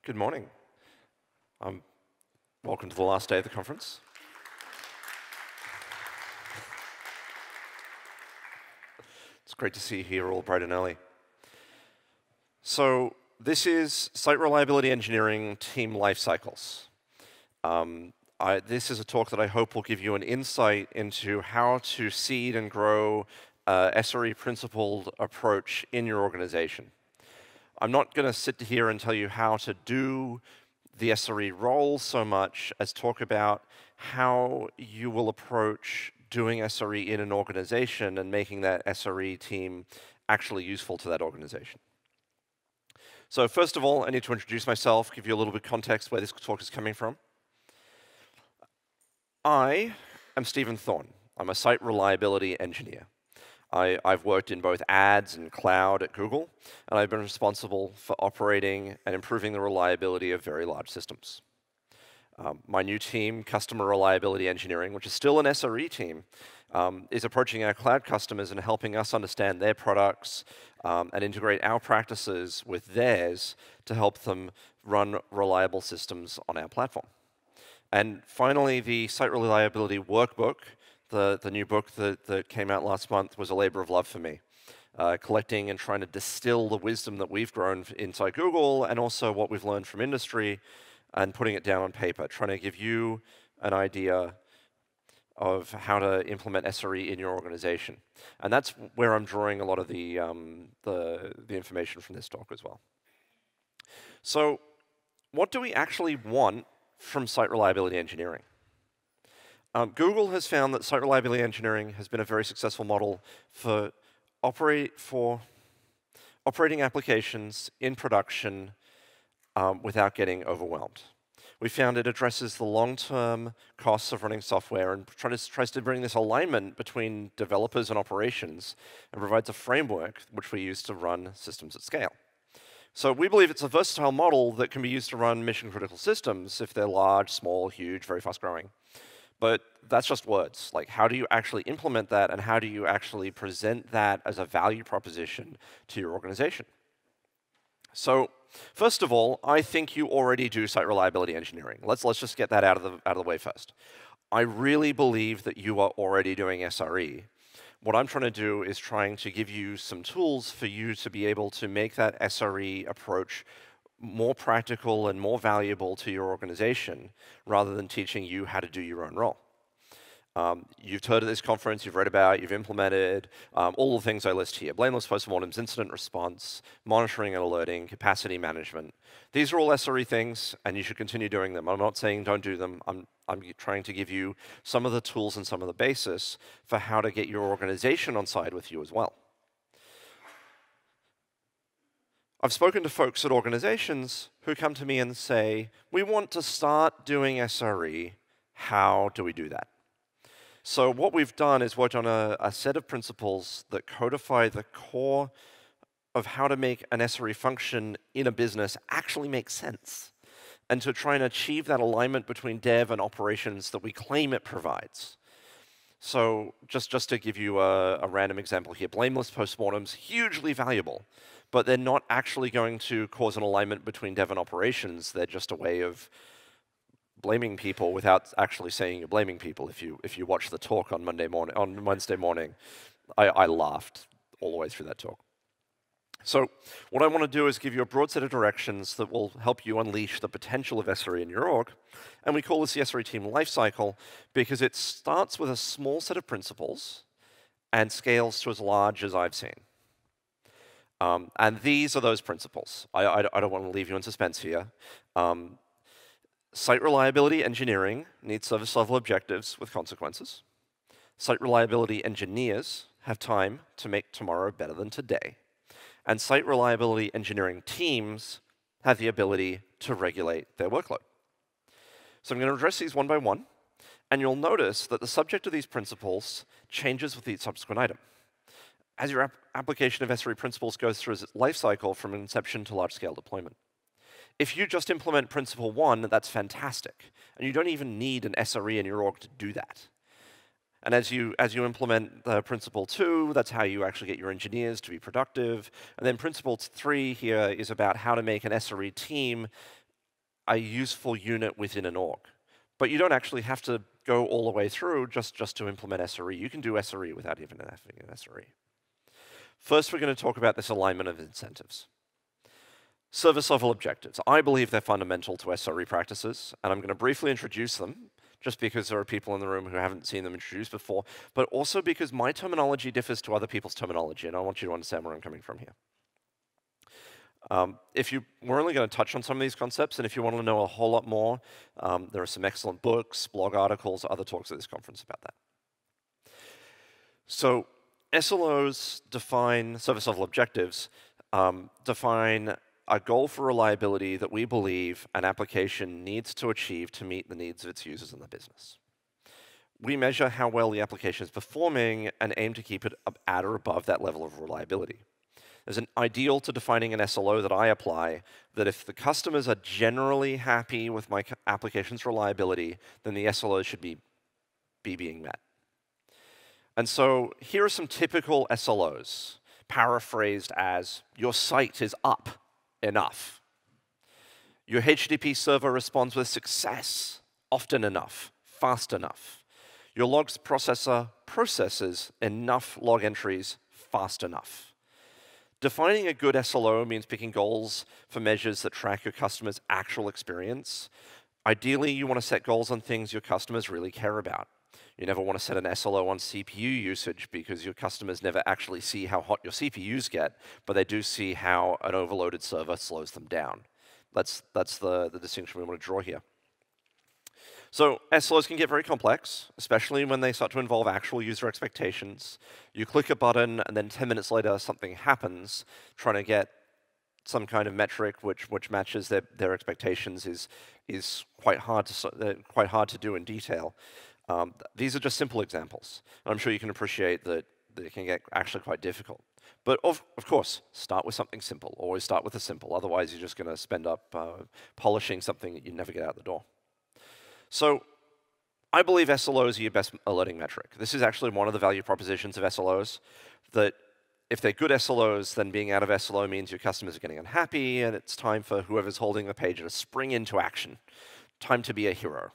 Good morning. Welcome to the last day of the conference. It's great to see you here all bright and early. So this is Site Reliability Engineering Team Lifecycles. This is a talk that I hope will give you an insight into how to seed and grow SRE principled approach in your organization. I'm not going to sit here and tell you how to do the SRE role so much as talk about how you will approach doing SRE in an organization and making that SRE team actually useful to that organization. So first of all, I need to introduce myself, give you a little bit of context where this talk is coming from. I am Stephen Thorne. I'm a site reliability engineer. I've worked in both ads and cloud at Google, and I've been responsible for operating and improving the reliability of very large systems. My new team, Customer Reliability Engineering, which is still an SRE team, is approaching our cloud customers and helping us understand their products and integrate our practices with theirs to help them run reliable systems on our platform. And finally, the Site Reliability Workbook, the new book that came out last month, was a labor of love for me. Collecting and trying to distill the wisdom that we've grown inside Google and also what we've learned from industry and putting it down on paper, trying to give you an idea of how to implement SRE in your organization. And that's where I'm drawing a lot of the information from this talk as well. So what do we actually want from site reliability engineering? Google has found that site reliability engineering has been a very successful model for operating applications in production without getting overwhelmed. We found it addresses the long-term costs of running software and tries to bring this alignment between developers and operations and provides a framework which we use to run systems at scale. So we believe it's a versatile model that can be used to run mission-critical systems if they're large, small, huge, very fast-growing. But that's just words. Like, how do you actually implement that, and how do you actually present that as a value proposition to your organization? So first of all, I think you already do site reliability engineering. Let's just get that out of the way first. I really believe that you are already doing SRE. What I'm trying to do is trying to give you some tools for you to be able to make that SRE approach more practical and more valuable to your organization rather than teaching you how to do your own role. You've heard of this conference, you've read about, you've implemented all the things I list here. Blameless postmortems, incident response, monitoring and alerting, capacity management. These are all SRE things, and you should continue doing them. I'm not saying don't do them. I'm trying to give you some of the tools and some of the basis for how to get your organization on side with you as well. I've spoken to folks at organizations who come to me and say, we want to start doing SRE. How do we do that? So what we've done is worked on a set of principles that codify the core of how to make an SRE function in a business actually make sense, and to try and achieve that alignment between dev and operations that we claim it provides. So just to give you a random example here, blameless postmortems, hugely valuable, but they're not actually going to cause an alignment between dev and operations. They're just a way of blaming people without actually saying you're blaming people. If you watch the talk on Wednesday morning, I laughed all the way through that talk. So what I want to do is give you a broad set of directions that will help you unleash the potential of SRE in your org. And we call this the SRE team lifecycle because it starts with a small set of principles and scales to as large as I've seen. And these are those principles. I don't want to leave you in suspense here. Site reliability engineering needs service level objectives with consequences. Site reliability engineers have time to make tomorrow better than today. And site reliability engineering teams have the ability to regulate their workload. So I'm going to address these one by one, and you'll notice that the subject of these principles changes with each subsequent item. As your application of SRE principles goes through its life cycle from inception to large-scale deployment. If you just implement principle 1, that's fantastic. And you don't even need an SRE in your org to do that. And as you implement principle 2, that's how you actually get your engineers to be productive. And then principle 3 here is about how to make an SRE team a useful unit within an org. But you don't actually have to go all the way through just to implement SRE. You can do SRE without even having an SRE. First, we're going to talk about this alignment of incentives. Service level objectives. I believe they're fundamental to SRE practices, and I'm going to briefly introduce them, just because there are people in the room who haven't seen them introduced before, but also because my terminology differs to other people's terminology, and I want you to understand where I'm coming from here. We're only going to touch on some of these concepts, and if you want to know a whole lot more, there are some excellent books, blog articles, other talks at this conference about that. So SLOs define service level objectives, define a goal for reliability that we believe an application needs to achieve to meet the needs of its users in the business. We measure how well the application is performing and aim to keep it at or above that level of reliability. There's an ideal to defining an SLO that I apply, that if the customers are generally happy with my application's reliability, then the SLO should be being met. And so here are some typical SLOs, paraphrased as, your site is up enough. Your HTTP server responds with success, often enough, fast enough. Your logs processor processes enough log entries fast enough. Defining a good SLO means picking goals for measures that track your customer's actual experience. Ideally, you want to set goals on things your customers really care about. You never want to set an SLO on CPU usage because your customers never actually see how hot your CPUs get, but they do see how an overloaded server slows them down. That's the distinction we want to draw here. So SLOs can get very complex, especially when they start to involve actual user expectations. You click a button, and then 10 minutes later, something happens. Trying to get some kind of metric which matches their expectations is quite hard to do in detail. These are just simple examples. I'm sure you can appreciate that it can get actually quite difficult. But of course, start with something simple. Always start with the simple. Otherwise, you're just going to spend up polishing something that you never get out the door. So I believe SLOs are your best alerting metric. This is actually one of the value propositions of SLOs, that if they're good SLOs, then being out of SLO means your customers are getting unhappy, and it's time for whoever's holding the page to spring into action. Time to be a hero.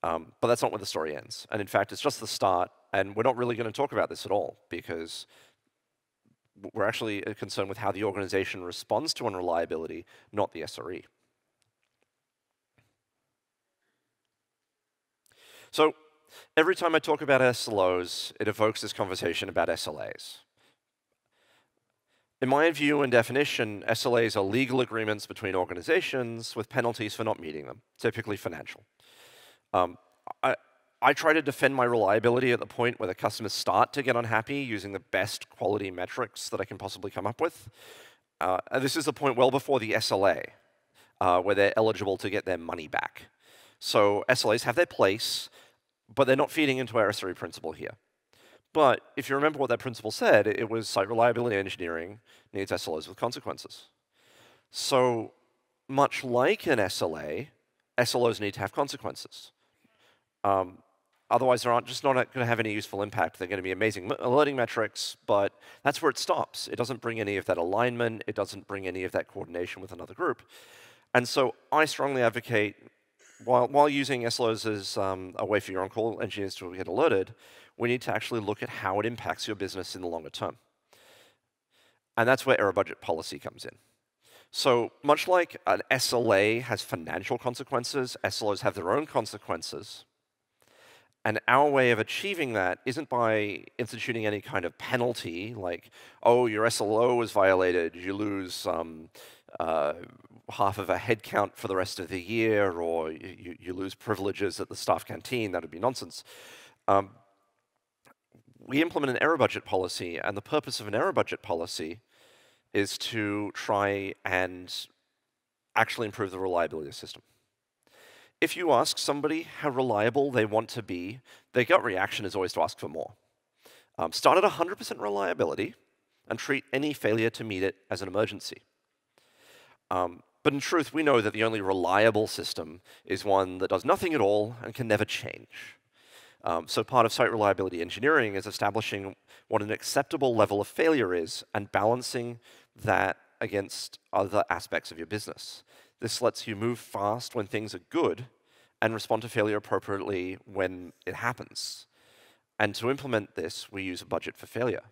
But that's not where the story ends. And in fact, it's just the start, and we're not really going to talk about this at all, because we're actually concerned with how the organization responds to unreliability, not the SRE. So every time I talk about SLOs, it evokes this conversation about SLAs. In my view and definition, SLAs are legal agreements between organizations with penalties for not meeting them, typically financial. I try to defend my reliability at the point where the customers start to get unhappy using the best quality metrics that I can possibly come up with. And this is the point well before the SLA, where they're eligible to get their money back. So SLAs have their place, but they're not feeding into our SRE principle here. But if you remember what that principle said, it was site reliability engineering needs SLOs with consequences. So much like an SLA, SLOs need to have consequences. Otherwise, they're just not going to have any useful impact. They're going to be amazing alerting metrics, but that's where it stops. It doesn't bring any of that alignment. It doesn't bring any of that coordination with another group. And so I strongly advocate, while using SLOs as a way for your on-call engineers to get alerted, we need to actually look at how it impacts your business in the longer term. And that's where error budget policy comes in. So much like an SLA has financial consequences, SLOs have their own consequences. And our way of achieving that isn't by instituting any kind of penalty, like, oh, your SLO was violated, you lose half of a head count for the rest of the year, or you lose privileges at the staff canteen. That would be nonsense. We implement an error budget policy, and the purpose of an error budget policy is to try and actually improve the reliability of the system. If you ask somebody how reliable they want to be, their gut reaction is always to ask for more. Start at 100% reliability and treat any failure to meet it as an emergency. But in truth, we know that the only reliable system is one that does nothing at all and can never change. So part of site reliability engineering is establishing what an acceptable level of failure is and balancing that against other aspects of your business. This lets you move fast when things are good and respond to failure appropriately when it happens. And to implement this, we use a budget for failure.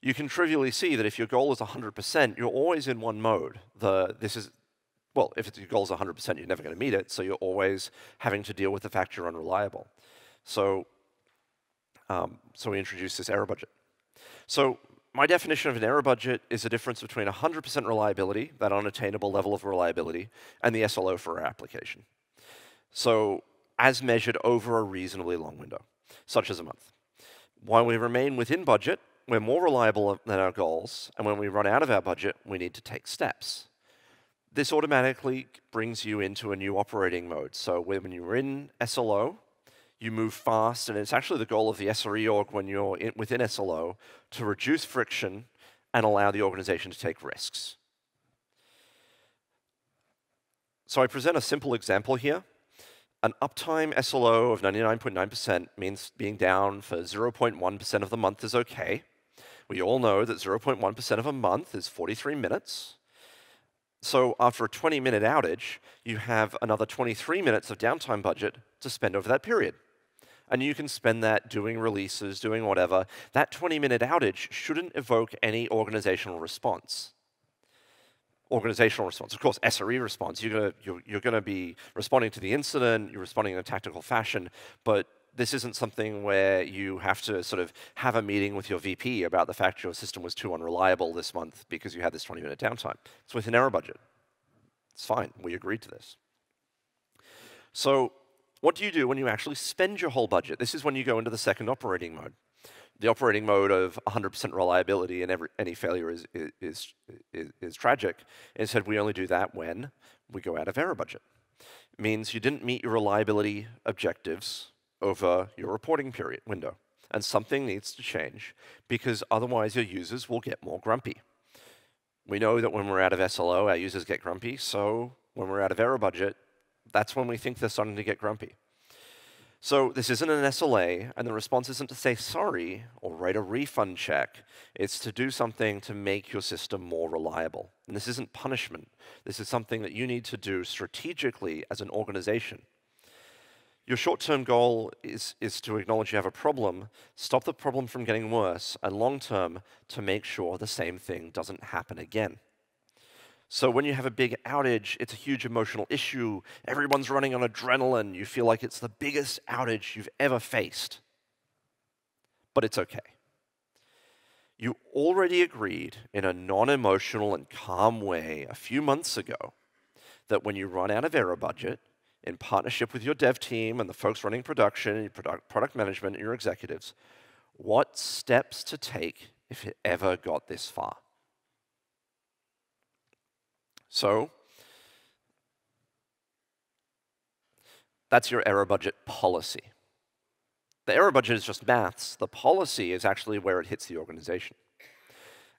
You can trivially see that if your goal is 100%, you're always in one mode. Well, if your goal is 100%, you're never going to meet it, so you're always having to deal with the fact you're unreliable. So we introduce this error budget. So my definition of an error budget is a difference between 100% reliability, that unattainable level of reliability, and the SLO for our application. So as measured over a reasonably long window, such as a month. While we remain within budget, we're more reliable than our goals, and when we run out of our budget, we need to take steps. This automatically brings you into a new operating mode. So when you're in SLO, you move fast, and it's actually the goal of the SRE org when you're within SLO to reduce friction and allow the organization to take risks. So I present a simple example here. An uptime SLO of 99.9% means being down for 0.1% of the month is okay. We all know that 0.1% of a month is 43 minutes. So after a 20-minute outage, you have another 23 minutes of downtime budget to spend over that period. And you can spend that doing releases, doing whatever. That 20-minute outage shouldn't evoke any organizational response. Of course, SRE response. You're going to be responding to the incident, you're responding in a tactical fashion, but this isn't something where you have to sort of have a meeting with your VP about the fact your system was too unreliable this month because you had this 20-minute downtime. It's within error budget. It's fine. We agreed to this. So what do you do when you actually spend your whole budget? This is when you go into the second operating mode. The operating mode of 100% reliability and any failure is tragic. Instead, we only do that when we go out of error budget. It means you didn't meet your reliability objectives over your reporting period window. And something needs to change because otherwise your users will get more grumpy. We know that when we're out of SLO, our users get grumpy. So when we're out of error budget, that's when we think they're starting to get grumpy. So this isn't an SLA, and the response isn't to say sorry or write a refund check. It's to do something to make your system more reliable. And this isn't punishment. This is something that you need to do strategically as an organization. Your short-term goal is to acknowledge you have a problem, stop the problem from getting worse, and long-term, to make sure the same thing doesn't happen again. So when you have a big outage, it's a huge emotional issue. Everyone's running on adrenaline. You feel like it's the biggest outage you've ever faced. But it's okay. You already agreed in a non-emotional and calm way a few months ago that when you run out of error budget, in partnership with your dev team and the folks running production, and your product management, and your executives, what steps to take if it ever got this far. So that's your error budget policy. The error budget is just maths. The policy is actually where it hits the organization.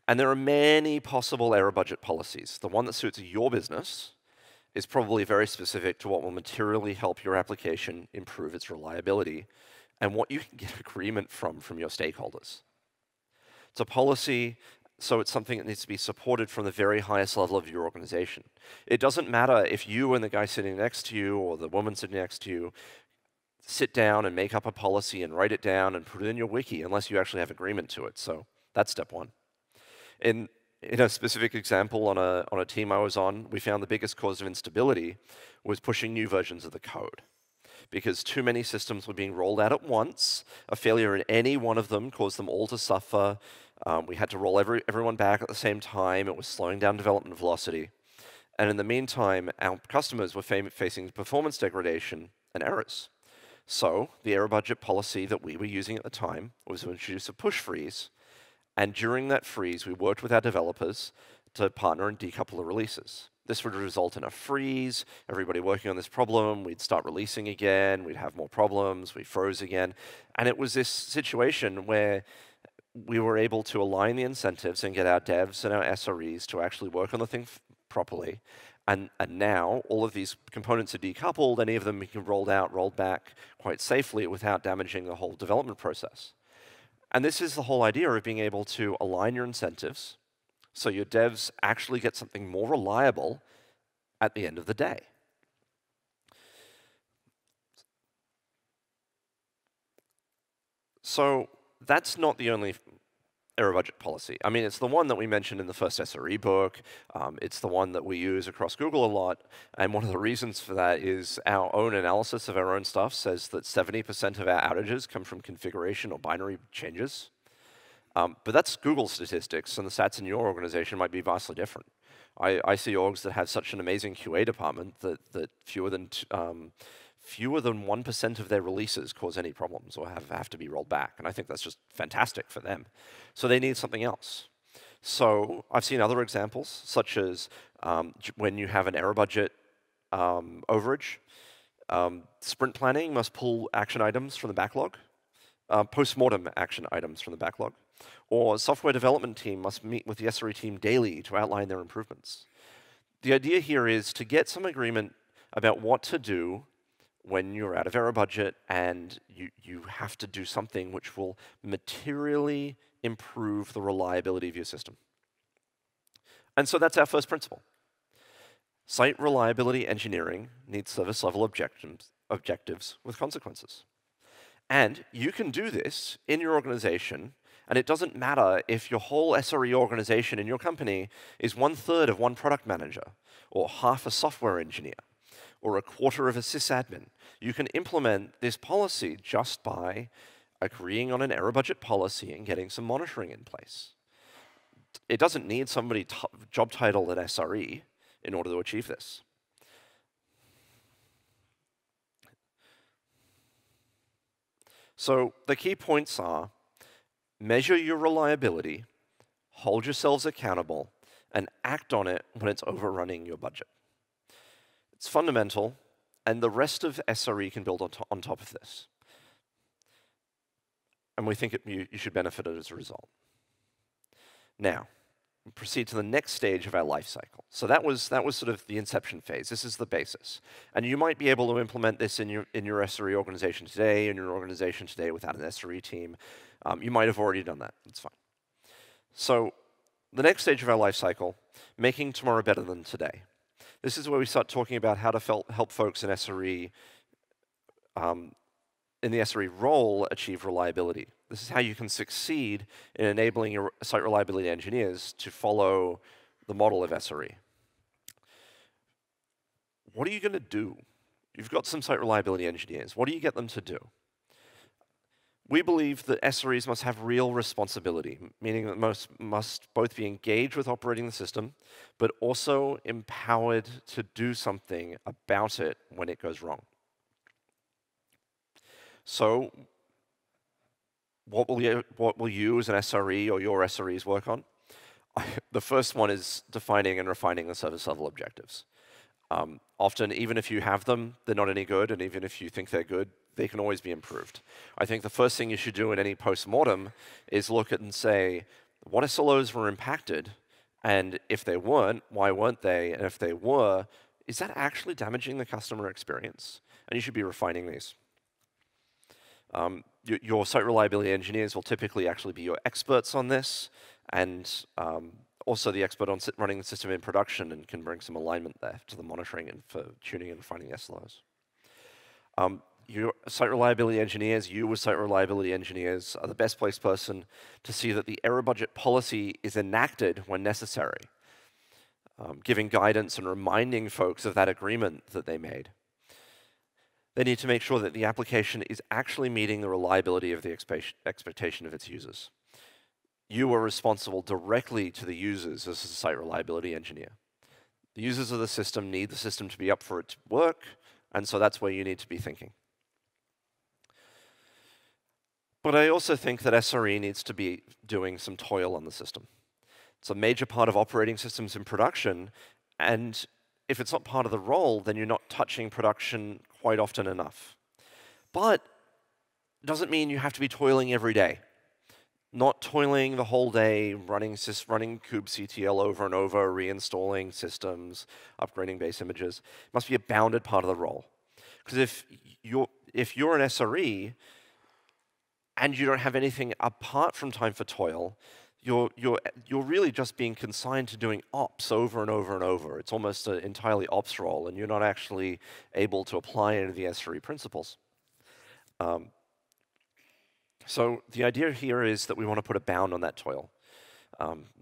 And there are many possible error budget policies. The one that suits your business is probably very specific to what will materially help your application improve its reliability and what you can get agreement from your stakeholders. It's a policy, so it's something that needs to be supported from the very highest level of your organization. It doesn't matter if you and the guy sitting next to you or the woman sitting next to you sit down and make up a policy and write it down and put it in your wiki unless you actually have agreement to it. So that's step one. In a specific example on a team I was on, we found the biggest cause of instability was pushing new versions of the code. Because too many systems were being rolled out at once, a failure in any one of them caused them all to suffer. We had to roll everyone back at the same time. It was slowing down development velocity. And in the meantime, our customers were facing performance degradation and errors. So the error budget policy that we were using at the time was to introduce a push freeze. And during that freeze, we worked with our developers to partner and decouple the releases. This would result in a freeze, everybody working on this problem, we'd start releasing again, we'd have more problems, we froze again. And it was this situation where we were able to align the incentives and get our devs and our SREs to actually work on the thing properly. And now all of these components are decoupled, any of them can be rolled back quite safely without damaging the whole development process. And this is the whole idea of being able to align your incentives so your devs actually get something more reliable at the end of the day. So that's not the only error budget policy. I mean, it's the one that we mentioned in the first SRE book. It's the one that we use across Google a lot. And one of the reasons for that is our own analysis of our own stuff says that 70% of our outages come from configuration or binary changes. But that's Google statistics, and the stats in your organization might be vastly different. I see orgs that have such an amazing QA department that fewer than 1% of their releases cause any problems or have to be rolled back. And I think that's just fantastic for them. So they need something else. So I've seen other examples, such as when you have an error budget overage, sprint planning must pull action items from the backlog, post-mortem action items from the backlog, or software development team must meet with the SRE team daily to outline their improvements. The idea here is to get some agreement about what to do when you're out of error budget and you have to do something which will materially improve the reliability of your system. And so that's our first principle. Site reliability engineering needs service level objectives with consequences. And you can do this in your organization, and it doesn't matter if your whole SRE organization in your company is 1/3 of one product manager, or half a software engineer, or a quarter of a sysadmin. You can implement this policy just by agreeing on an error budget policy and getting some monitoring in place. It doesn't need somebody job titled at SRE in order to achieve this. So the key points are: measure your reliability, hold yourselves accountable, and act on it when it's overrunning your budget. It's fundamental, and the rest of SRE can build on top of this. And we think you should benefit as a result. Now, we proceed to the next stage of our life cycle. So that was sort of the inception phase. This is the basis. And you might be able to implement this in your SRE organization today, without an SRE team. You might have already done that. That's fine. So the next stage of our life cycle, making tomorrow better than today. This is where we start talking about how to help folks in SRE, in the SRE role, achieve reliability. This is how you can succeed in enabling your site reliability engineers to follow the model of SRE. What are you going to do? You've got some site reliability engineers. What do you get them to do? We believe that SREs must have real responsibility, meaning that must both be engaged with operating the system, but also empowered to do something about it when it goes wrong. So what will you as an SRE or your SREs work on? The first one is defining and refining the service level objectives. Often, even if you have them, they're not any good, and even if you think they're good, they can always be improved. I think the first thing you should do in any post-mortem is look at and say, what SLOs were impacted? And if they weren't, why weren't they? And if they were, is that actually damaging the customer experience? And you should be refining these. Your site reliability engineers will typically actually be your experts on this, and also the expert on running the system in production, and can bring some alignment there to the monitoring and for tuning and finding SLOs. Your site reliability engineers, you as site reliability engineers, are the best placed person to see that the error budget policy is enacted when necessary, giving guidance and reminding folks of that agreement that they made. They need to make sure that the application is actually meeting the reliability of the expectation of its users. You are responsible directly to the users as a site reliability engineer. The users of the system need the system to be up for it to work, and so that's where you need to be thinking. But I also think that SRE needs to be doing some toil on the system. It's a major part of operating systems in production, and if it's not part of the role, then you're not touching production quite often enough. But it doesn't mean you have to be toiling every day. Not toiling the whole day, running kubectl over and over, reinstalling systems, upgrading base images. It must be a bounded part of the role. Because if you're an SRE and you don't have anything apart from time for toil, you're really just being consigned to doing ops over and over and over. It's almost an entirely ops role, and you're not actually able to apply any of the SRE principles. So the idea here is that we want to put a bound on that toil.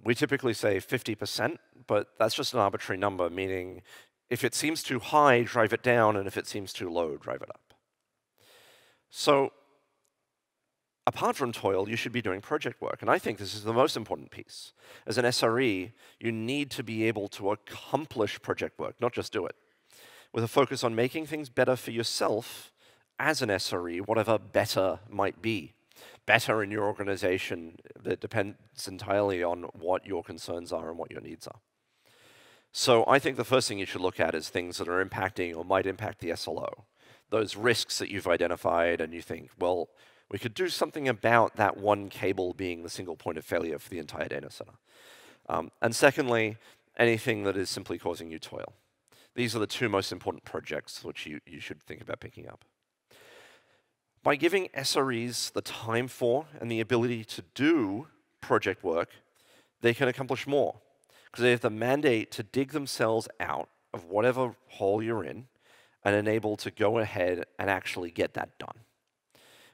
We typically say 50%, but that's just an arbitrary number, meaning if it seems too high, drive it down, and if it seems too low, drive it up. So apart from toil, you should be doing project work, and I think this is the most important piece. As an SRE, you need to be able to accomplish project work, not just do it, with a focus on making things better for yourself as an SRE, whatever better might be. Better in your organization, that depends entirely on what your concerns are and what your needs are. So I think the first thing you should look at is things that are impacting or might impact the SLO. Those risks that you've identified and you think, well, we could do something about that one cable being the single point of failure for the entire data center. And secondly, anything that is simply causing you toil. These are the two most important projects which you should think about picking up. By giving SREs the time for and the ability to do project work, they can accomplish more, because they have the mandate to dig themselves out of whatever hole you're in and enable to go ahead and actually get that done.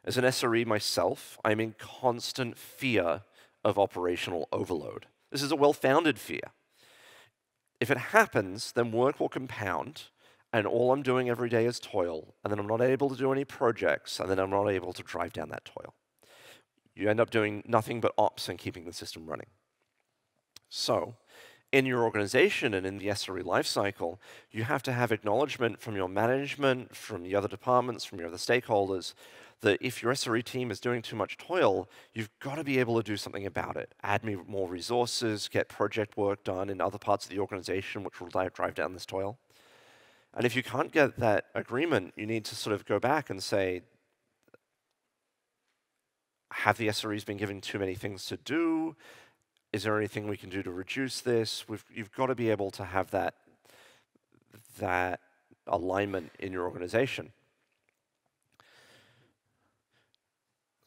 As an SRE myself, I'm in constant fear of operational overload. This is a well-founded fear. If it happens, then work will compound, and all I'm doing every day is toil, and then I'm not able to do any projects, and then I'm not able to drive down that toil. You end up doing nothing but ops and keeping the system running. So, in your organization and in the SRE lifecycle, you have to have acknowledgement from your management, from the other departments, from your other stakeholders, that if your SRE team is doing too much toil, you've got to be able to do something about it. Add more resources, get project work done in other parts of the organization which will drive down this toil. And if you can't get that agreement, you need to sort of go back and say, have the SREs been given too many things to do? Is there anything we can do to reduce this? You've got to be able to have that alignment in your organization.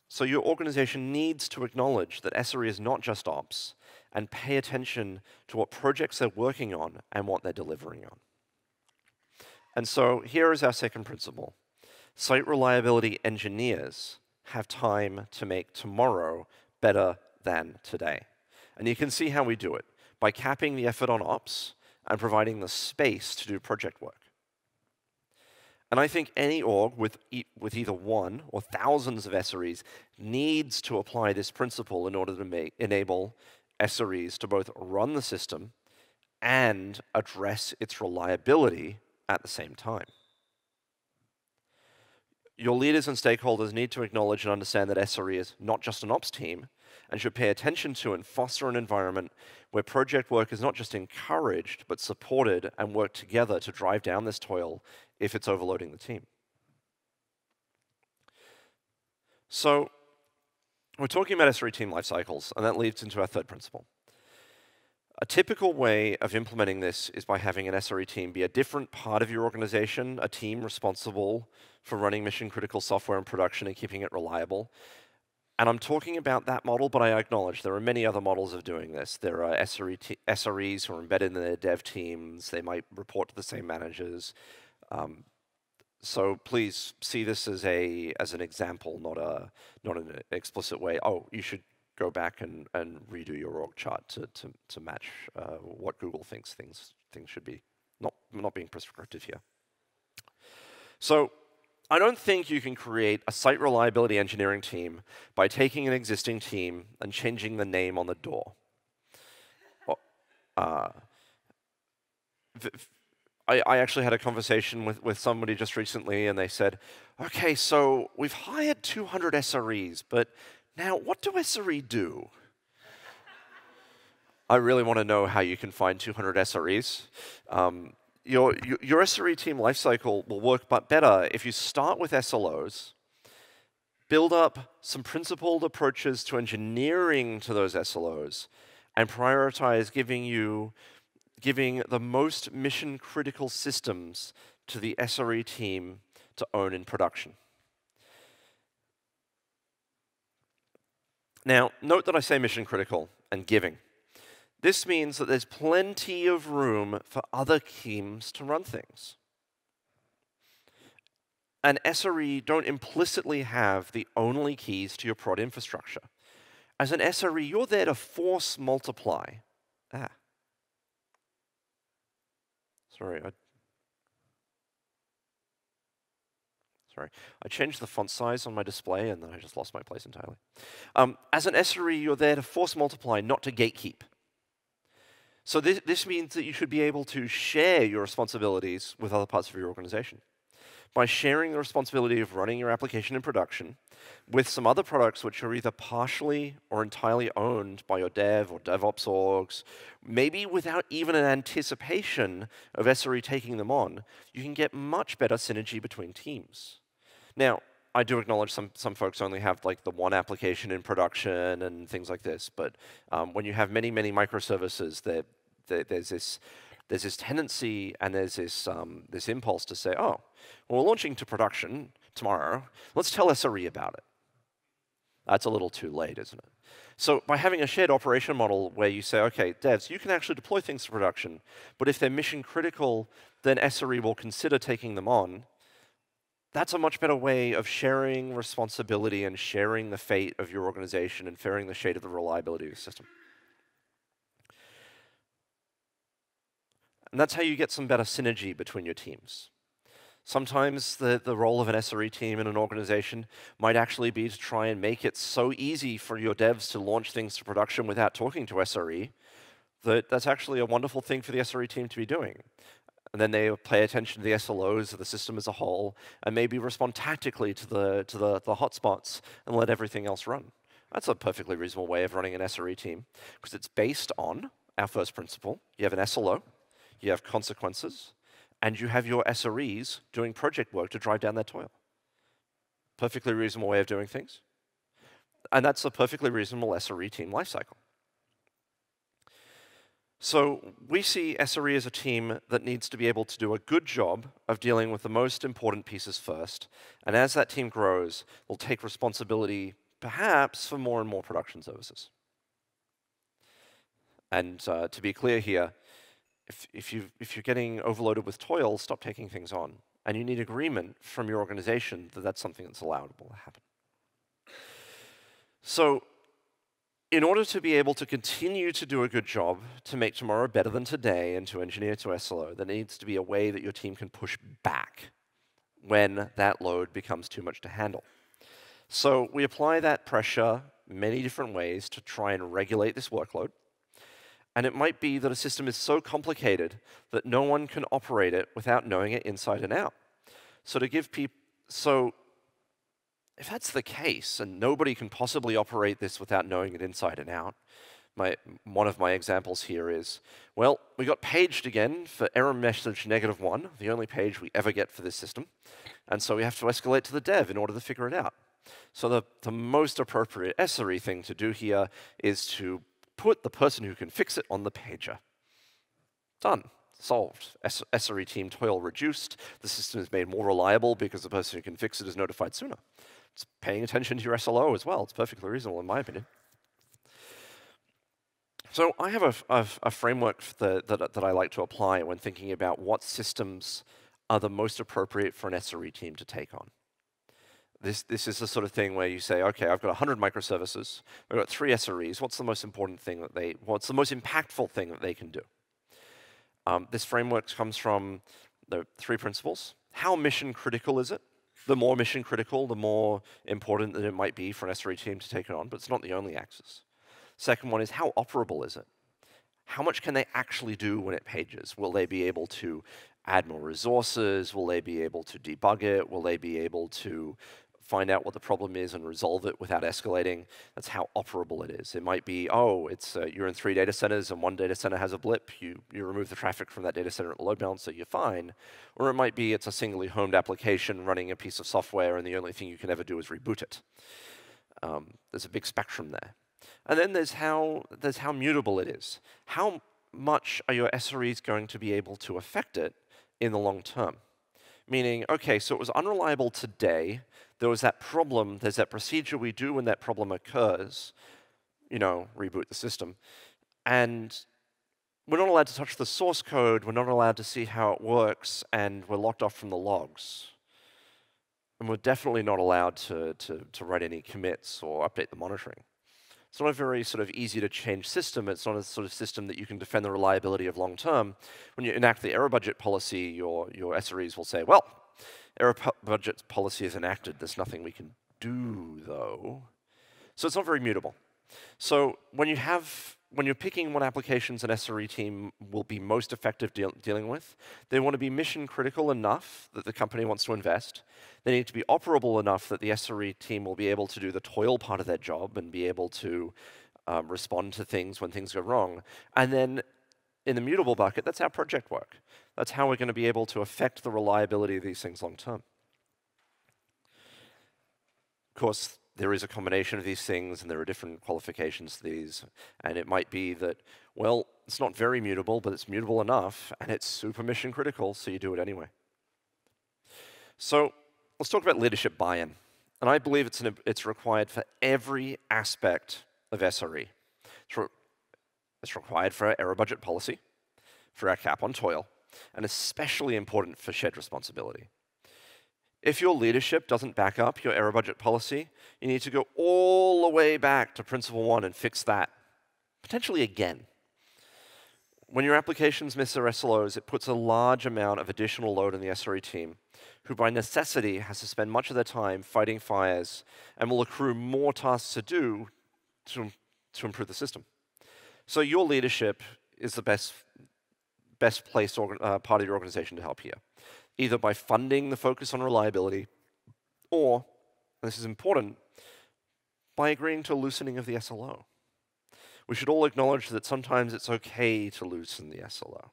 So your organization needs to acknowledge that SRE is not just ops and pay attention to what projects they're working on and what they're delivering on. And so here is our second principle. Site reliability engineers have time to make tomorrow better than today. And you can see how we do it by capping the effort on ops and providing the space to do project work. And I think any org with either one or thousands of SREs needs to apply this principle in order to enable SREs to both run the system and address its reliability at the same time. Your leaders and stakeholders need to acknowledge and understand that SRE is not just an ops team and should pay attention to and foster an environment where project work is not just encouraged, but supported and work together to drive down this toil if it's overloading the team. So we're talking about SRE team life cycles, and that leads into our third principle. A typical way of implementing this is by having an SRE team be a different part of your organization, a team responsible for running mission-critical software in production and keeping it reliable. And I'm talking about that model, but I acknowledge there are many other models of doing this. There are SREs who are embedded in their dev teams. They might report to the same managers. So please see this as an example, not an explicit way. Oh, you should go back and redo your org chart to match what Google thinks things should be. Not being prescriptive here. So I don't think you can create a site reliability engineering team by taking an existing team and changing the name on the door. I actually had a conversation with somebody just recently, and they said, okay, so we've hired 200 SREs, but now what do SRE do? I really want to know how you can find 200 SREs. Your SRE team lifecycle will work but better if you start with SLOs, build up some principled approaches to engineering to those SLOs, and prioritize giving the most mission-critical systems to the SRE team to own in production. Now, note that I say mission-critical, and giving. This means that there's plenty of room for other teams to run things. An SRE don't implicitly have the only keys to your prod infrastructure. As an SRE, you're there to force multiply. Sorry, I changed the font size on my display, and then I just lost my place entirely. As an SRE, you're there to force multiply, not to gatekeep. So this means that you should be able to share your responsibilities with other parts of your organization. By sharing the responsibility of running your application in production with some other products which are either partially or entirely owned by your dev or DevOps orgs, maybe without even an anticipation of SRE taking them on, you can get much better synergy between teams. Now, I do acknowledge some folks only have like the one application in production and things like this, but when you have many, many microservices, there's this tendency and there's this impulse to say, oh, well, we're launching to production tomorrow. Let's tell SRE about it. That's a little too late, isn't it? So by having a shared operation model where you say, okay, devs, you can actually deploy things to production, but if they're mission critical, then SRE will consider taking them on. That's a much better way of sharing responsibility and sharing the fate of your organization and sharing the fate of the reliability of the system. And that's how you get some better synergy between your teams. Sometimes the role of an SRE team in an organization might actually be to try and make it so easy for your devs to launch things to production without talking to SRE that's actually a wonderful thing for the SRE team to be doing. And then they pay attention to the SLOs of the system as a whole, and maybe respond tactically to the hotspots and let everything else run. That's a perfectly reasonable way of running an SRE team, because it's based on our first principle. You have an SLO, you have consequences, and you have your SREs doing project work to drive down their toil. Perfectly reasonable way of doing things. And that's a perfectly reasonable SRE team lifecycle. So we see SRE as a team that needs to be able to do a good job of dealing with the most important pieces first. And as that team grows, we'll take responsibility, perhaps, for more and more production services. And to be clear here, if you're getting overloaded with toil, stop taking things on. And you need agreement from your organization that that's something that's allowable to happen. So in order to be able to continue to do a good job, to make tomorrow better than today, and to engineer to SLO, there needs to be a way that your team can push back when that load becomes too much to handle. So we apply that pressure many different ways to try and regulate this workload. And it might be that a system is so complicated that no one can operate it without knowing it inside and out. So to give people, if that's the case, and nobody can possibly operate this without knowing it inside and out, one of my examples here is, well, we got paged again for error message -1, the only page we ever get for this system. And so we have to escalate to the dev in order to figure it out. So the most appropriate SRE thing to do here is to put the person who can fix it on the pager. Done. Solved. SRE team toil reduced. The system is made more reliable because the person who can fix it is notified sooner. It's paying attention to your SLO as well. It's perfectly reasonable in my opinion. So I have a framework that I like to apply when thinking about what systems are the most appropriate for an SRE team to take on. This is the sort of thing where you say, okay, I've got 100 microservices, I've got 3 SREs, what's the most important thing what's the most impactful thing that they can do? This framework comes from the 3 principles. How mission critical is it? The more mission critical, the more important that it might be for an SRE team to take it on, but it's not the only axis. Second one is how operable is it? How much can they actually do when it pages? Will they be able to add more resources? Will they be able to debug it? Will they be able to find out what the problem is and resolve it without escalating? That's how operable it is. It might be, oh, it's you're in 3 data centers and 1 data center has a blip. You remove the traffic from that data center at the load balancer, you're fine. Or it might be it's a singly homed application running a piece of software and the only thing you can ever do is reboot it. There's a big spectrum there. And then there's how mutable it is. How much are your SREs going to be able to affect it in the long term? Meaning, okay, so it was unreliable today. There was that problem. There's that procedure we do when that problem occurs. reboot the system. And we're not allowed to touch the source code, we're not allowed to see how it works, and we're locked off from the logs. And we're definitely not allowed to write any commits or update the monitoring. It's not a very sort of easy to change system. It's not a sort of system that you can defend the reliability of long term. When you enact the error budget policy, your SREs will say, well, error budget policy is enacted. There's nothing we can do, though. So it's not very mutable. So when you're picking what applications an SRE team will be most effective dealing with, they want to be mission critical enough that the company wants to invest. They need to be operable enough that the SRE team will be able to do the toil part of their job and be able to respond to things when things go wrong. And then in the mutable bucket, that's our project work. That's how we're going to be able to affect the reliability of these things long term. Of course, there is a combination of these things, and there are different qualifications to these. And it might be that, well, it's not very mutable, but it's mutable enough, and it's super mission critical, so you do it anyway. So let's talk about leadership buy-in. And I believe it's required for every aspect of SRE. It's required for our error budget policy, for our cap on toil, and especially important for shared responsibility. If your leadership doesn't back up your error budget policy, you need to go all the way back to Principle 1 and fix that, potentially again. When your applications miss their SLOs, it puts a large amount of additional load on the SRE team, who by necessity has to spend much of their time fighting fires and will accrue more tasks to do to improve the system. So your leadership is the best placed part of your organization to help here, either by funding the focus on reliability or, and this is important, by agreeing to a loosening of the SLO. We should all acknowledge that sometimes it's okay to loosen the SLO.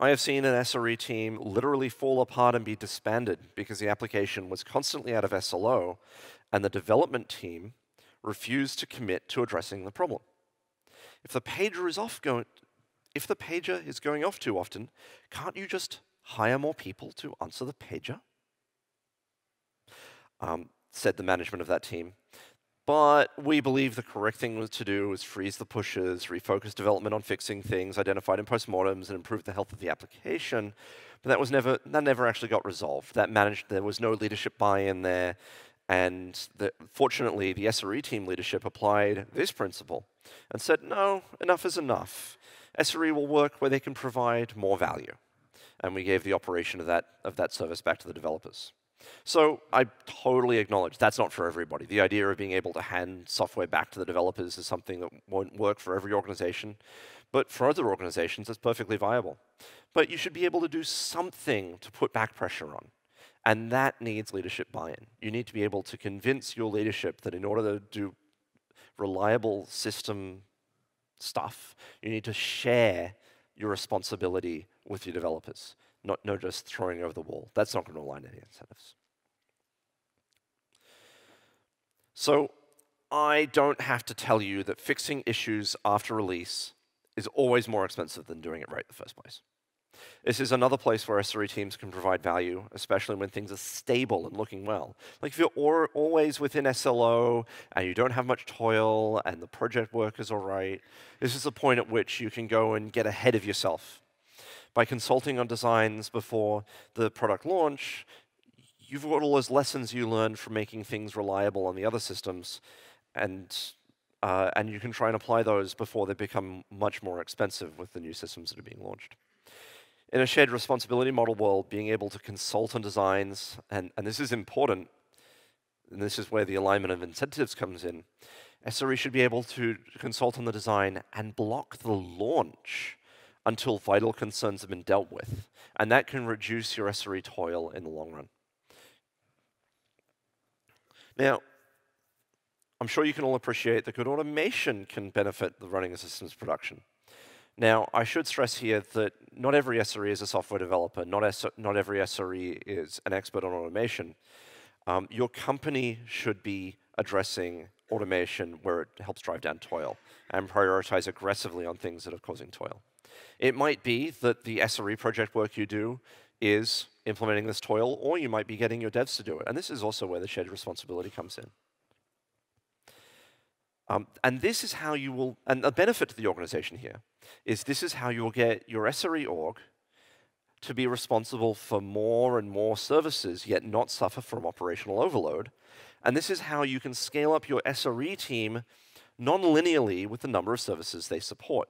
I have seen an SRE team literally fall apart and be disbanded because the application was constantly out of SLO and the development team refused to commit to addressing the problem. If the pager is going off too often, can't you just hire more people to answer the pager? Said the management of that team. But we believe the correct thing to do was freeze the pushes, refocus development on fixing things identified in postmortems, and improve the health of the application. But that never actually got resolved. There was no leadership buy-in there. And fortunately, the SRE team leadership applied this principle and said, no, enough is enough. SRE will work where they can provide more value. And we gave the operation of that service back to the developers. So I totally acknowledge that's not for everybody. The idea of being able to hand software back to the developers is something that won't work for every organization. But for other organizations, it's perfectly viable. But you should be able to do something to put back pressure on. And that needs leadership buy-in. You need to be able to convince your leadership that in order to do reliable system stuff, you need to share your responsibility with your developers, not just throwing over the wall. That's not going to align any incentives. So I don't have to tell you that fixing issues after release is always more expensive than doing it right in the first place. This is another place where SRE teams can provide value, especially when things are stable and looking well. Like if you're always within SLO and you don't have much toil and the project work is all right, this is the point at which you can go and get ahead of yourself. By consulting on designs before the product launch, you've got all those lessons you learned from making things reliable on the other systems, and you can try and apply those before they become much more expensive with the new systems that are being launched. In a shared responsibility model world, being able to consult on designs, and this is important, and this is where the alignment of incentives comes in, SRE should be able to consult on the design and block the launch until vital concerns have been dealt with. And that can reduce your SRE toil in the long run. Now, I'm sure you can all appreciate that good automation can benefit the running of systems production. Now, I should stress here that not every SRE is a software developer. Not every SRE is an expert on automation. Your company should be addressing automation where it helps drive down toil and prioritize aggressively on things that are causing toil. It might be that the SRE project work you do is implementing this toil, or you might be getting your devs to do it. And this is also where the shared responsibility comes in. And this is how you will, and a benefit to the organization here, is this is how you will get your SRE org to be responsible for more and more services, yet not suffer from operational overload. And this is how you can scale up your SRE team non-linearly with the number of services they support.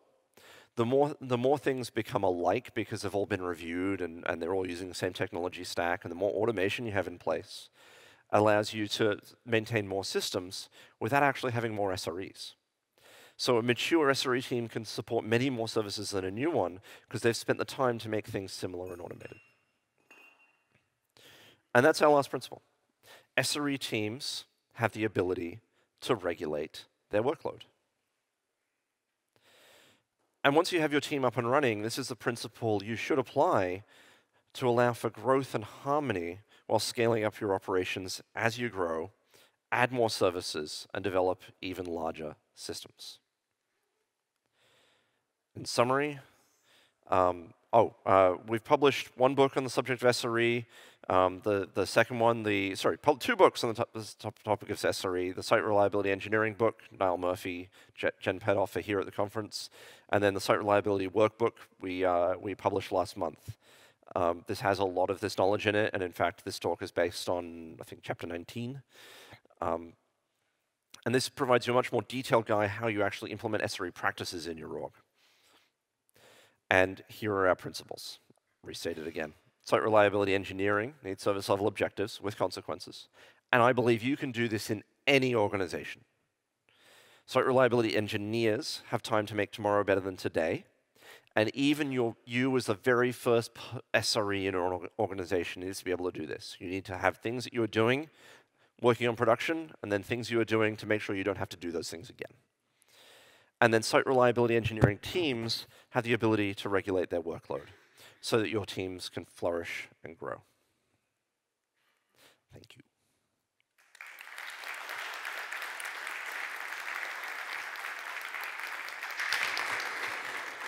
The more things become alike because they've all been reviewed and they're all using the same technology stack, and the more automation you have in place, allows you to maintain more systems without actually having more SREs. So a mature SRE team can support many more services than a new one because they've spent the time to make things similar and automated. And that's our last principle. SRE teams have the ability to regulate their workload. And once you have your team up and running, this is the principle you should apply to allow for growth and harmony while scaling up your operations as you grow, add more services, and develop even larger systems. In summary, we've published one book on the subject of SRE. The second one, two books on the topic of SRE. The Site Reliability Engineering book, Niall Murphy, Jen Pedoff are here at the conference. And then the Site Reliability Workbook we published last month. This has a lot of this knowledge in it, and in fact, this talk is based on, I think, chapter 19. And this provides you a much more detailed guide how you actually implement SRE practices in your org. And here are our principles, restated again. Site reliability engineering needs service level objectives with consequences. And I believe you can do this in any organization. Site reliability engineers have time to make tomorrow better than today. And even you as the very first SRE in an organization needs to be able to do this. You need to have things that you are doing, working on production, and then things you are doing to make sure you don't have to do those things again. And then site reliability engineering teams have the ability to regulate their workload so that your teams can flourish and grow. Thank you.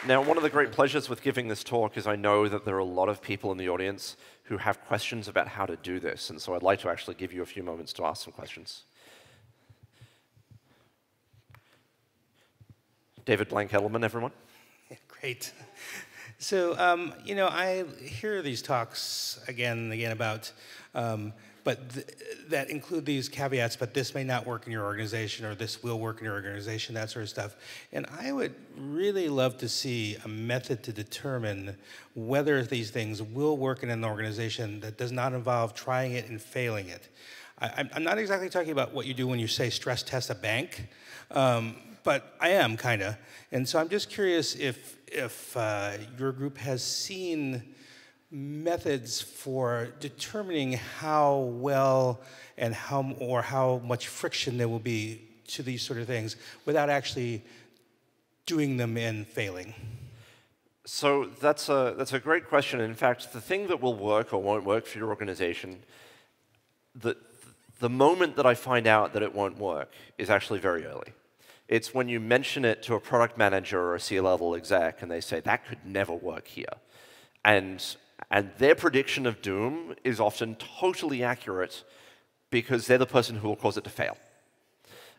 Now, one of the great pleasures with giving this talk is I know that there are a lot of people in the audience who have questions about how to do this, and so I'd like to actually give you a few moments to ask some questions. David Blank-Edelman, everyone. Great. So, I hear these talks again and again about, that include these caveats, but this may not work in your organization, or this will work in your organization, that sort of stuff. And I would really love to see a method to determine whether these things will work in an organization that does not involve trying it and failing it. I'm not exactly talking about what you do when you say stress test a bank, but I am, kind of. And so I'm just curious if your group has seen methods for determining how well and how much friction there will be to these sort of things without actually doing them and failing. So that's a great question. In fact, the thing that will work or won't work for your organization, the moment that I find out that it won't work is actually very early. It's when you mention it to a product manager or a C-level exec and they say, that could never work here. And their prediction of doom is often totally accurate because they're the person who will cause it to fail.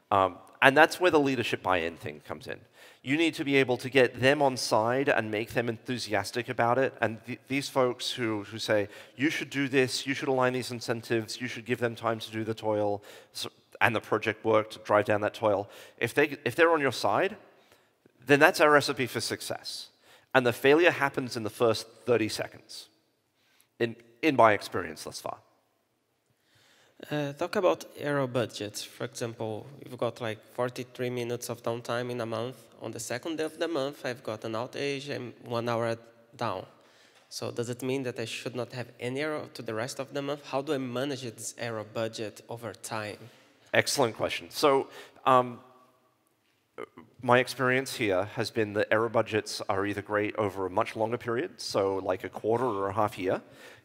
And that's where the leadership buy-in thing comes in. You need to be able to get them on side and make them enthusiastic about it. And these folks who say, you should do this, you should align these incentives, you should give them time to do the toil, and the project work to drive down that toil. If they're on your side, then that's our recipe for success. And the failure happens in the first 30 seconds, in my experience thus far. Talk about error budgets. For example, you've got like 43 minutes of downtime in a month. On the second day of the month, I've got an outage and 1 hour down. So does it mean that I should not have any error to the rest of the month? How do I manage this error budget over time? Excellent question. So my experience here has been that error budgets are either great over a much longer period, so like a quarter or a half year,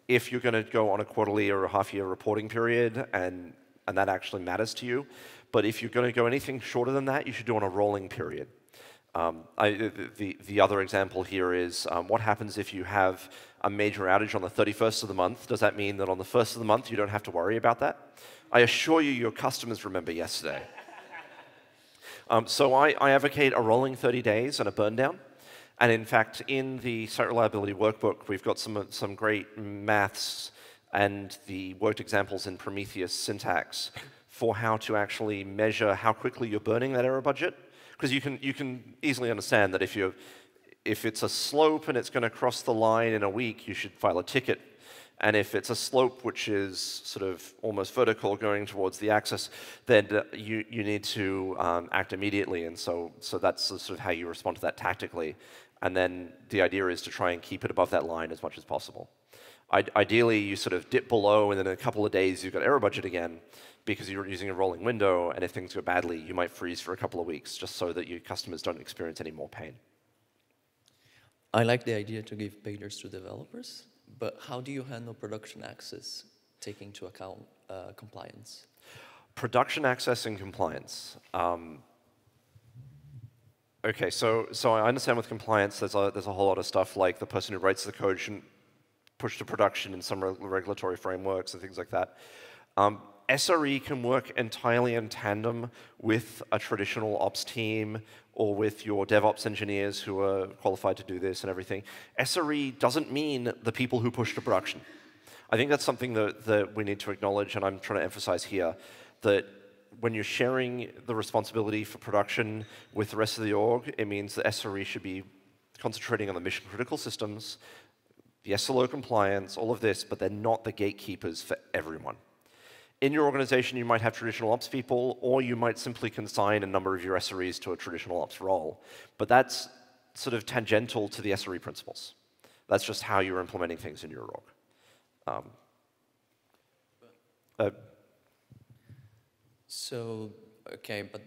if you're going to go on a quarterly or a half-year reporting period and that actually matters to you. But if you're going to go anything shorter than that, you should do it on a rolling period. The other example here is what happens if you have a major outage on the 31st of the month? Does that mean that on the 1st of the month you don't have to worry about that? I assure you your customers remember yesterday. So I advocate a rolling 30 days and a burn down. And in fact, in the site reliability workbook, we've got some great maths and the worked examples in Prometheus syntax for how to actually measure how quickly you're burning that error budget. Because you can easily understand that if it's a slope and it's going to cross the line in a week, you should file a ticket. And if it's a slope which is sort of almost vertical going towards the axis, then you need to act immediately. And so that's sort of how you respond to that tactically. And then the idea is to try and keep it above that line as much as possible. Ideally, you sort of dip below, and then in a couple of days, you've got error budget again, because you're using a rolling window, and if things go badly, you might freeze for a couple of weeks, just so that your customers don't experience any more pain. I like the idea to give payloads to developers, but how do you handle production access, taking into account compliance? Production access and compliance. Okay, so I understand with compliance, there's a whole lot of stuff like the person who writes the code shouldn't push to production in some regulatory frameworks and things like that. SRE can work entirely in tandem with a traditional ops team or with your DevOps engineers who are qualified to do this and everything. SRE doesn't mean the people who push to production. I think that's something that we need to acknowledge, and I'm trying to emphasize here, that when you're sharing the responsibility for production with the rest of the org, it means that SRE should be concentrating on the mission-critical systems, the SLO compliance, all of this, but they're not the gatekeepers for everyone. In your organization, you might have traditional ops people, or you might simply consign a number of your SREs to a traditional ops role. But that's sort of tangential to the SRE principles. That's just how you're implementing things in your org. So, okay, but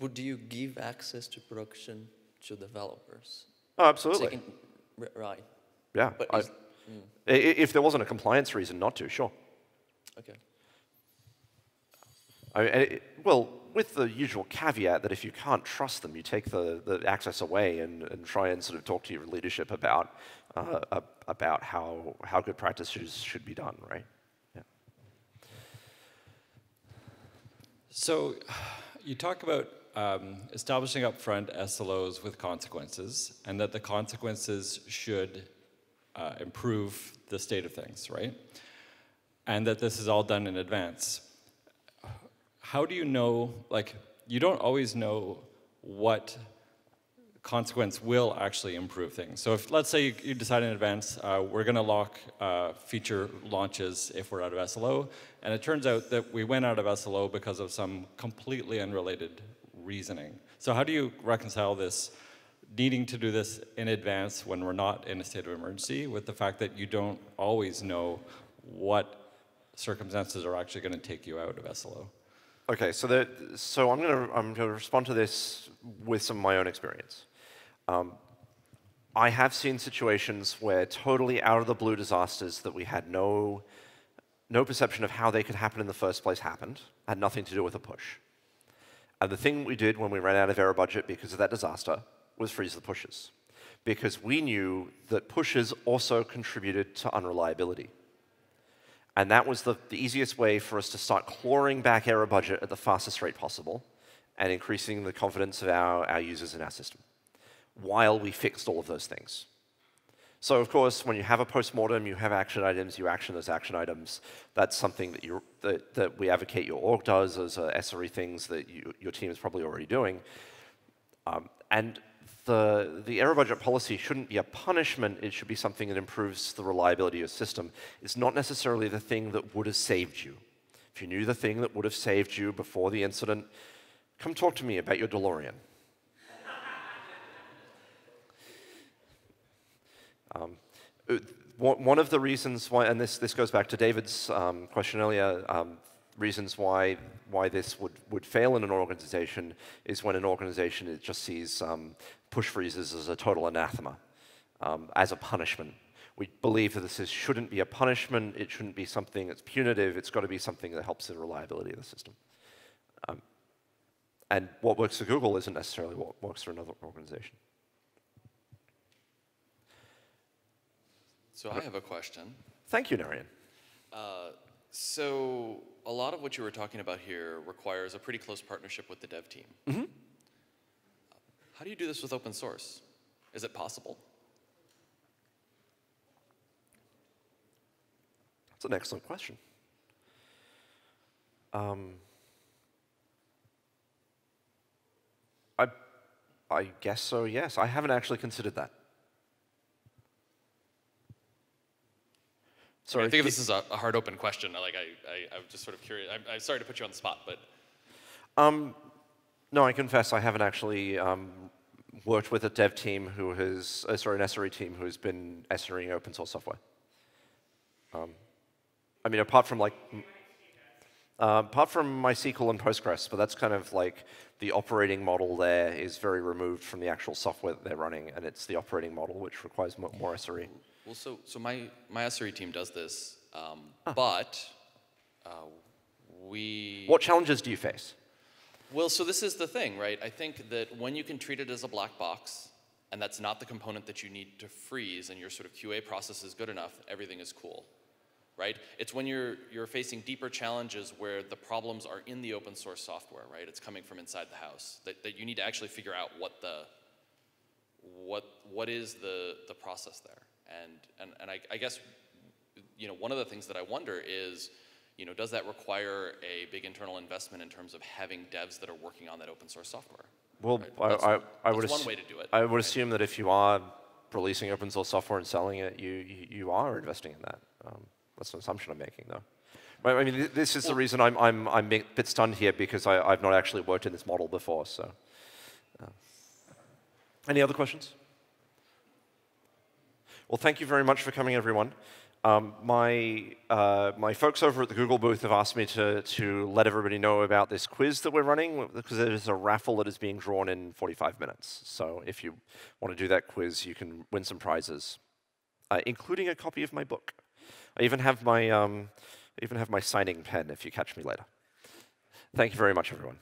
would you give access to production to developers? Oh, absolutely. Right. Yeah. But if there wasn't a compliance reason not to, sure. Okay. Well, with the usual caveat that if you can't trust them, you take the access away and try and sort of talk to your leadership about how good practices should be done, right? Yeah. So you talk about establishing upfront SLOs with consequences, and that the consequences should improve the state of things, right? And that this is all done in advance. How do you know, like, you don't always know what consequence will actually improve things. So if, let's say you decide in advance, we're gonna lock feature launches if we're out of SLO, and it turns out that we went out of SLO because of some completely unrelated reasoning. So how do you reconcile this needing to do this in advance when we're not in a state of emergency with the fact that you don't always know what circumstances are actually gonna take you out of SLO? Okay, so I'm gonna respond to this with some of my own experience. I have seen situations where totally out of the blue disasters that we had no perception of how they could happen in the first place happened, had nothing to do with a push. And the thing we did when we ran out of error budget because of that disaster was freeze the pushes. Because we knew that pushes also contributed to unreliability. And that was the easiest way for us to start clawing back error budget at the fastest rate possible and increasing the confidence of our users in our system while we fixed all of those things. So of course, when you have a postmortem, you have action items, you action those action items. That's something that we advocate your org does as SRE things that your team is probably already doing. And the error budget policy shouldn't be a punishment, it should be something that improves the reliability of your system. It's not necessarily the thing that would have saved you. If you knew the thing that would have saved you before the incident, come talk to me about your DeLorean. One of the reasons why, and this goes back to David's question earlier, reasons why this would fail in an organization is when an organization it just sees push freezes as a total anathema, as a punishment. We believe that this shouldn't be a punishment, it shouldn't be something that's punitive, it's got to be something that helps the reliability of the system. And what works for Google isn't necessarily what works for another organization. So I have a question. Thank you, Narayan. So a lot of what you were talking about here requires a pretty close partnership with the dev team. Mm-hmm. How do you do this with open source? Is it possible? That's an excellent question. I guess so, yes. I haven't actually considered that. Sorry, I think this is a hard open question. I'm just sort of curious. I'm sorry to put you on the spot, but. No, I confess I haven't actually worked with a dev team who has, sorry, an SRE team who has been SREing open source software. I mean, apart from MySQL and Postgres, but that's kind of like the operating model there is very removed from the actual software that they're running, and it's the operating model which requires more SRE. Well, so my SRE team does this, but we... What challenges do you face? Well, so this is the thing, right? I think that when you can treat it as a black box, and that's not the component that you need to freeze, and your sort of QA process is good enough, everything is cool, right? It's when you're facing deeper challenges where the problems are in the open source software, right? It's coming from inside the house, that you need to actually figure out what is the process there. And I guess, one of the things that I wonder is, does that require a big internal investment in terms of having devs that are working on that open source software? Well, right? that's one way to do it. I would assume that if you are releasing open source software and selling it, you are investing in that. That's an assumption I'm making, though. I mean, this is the reason I'm a bit stunned here, because I've not actually worked in this model before. So, any other questions? Well, thank you very much for coming, everyone. My folks over at the Google booth have asked me to let everybody know about this quiz that we're running, because it is a raffle that is being drawn in 45 minutes. So if you want to do that quiz, you can win some prizes, including a copy of my book. I even have my signing pen if you catch me later. Thank you very much, everyone.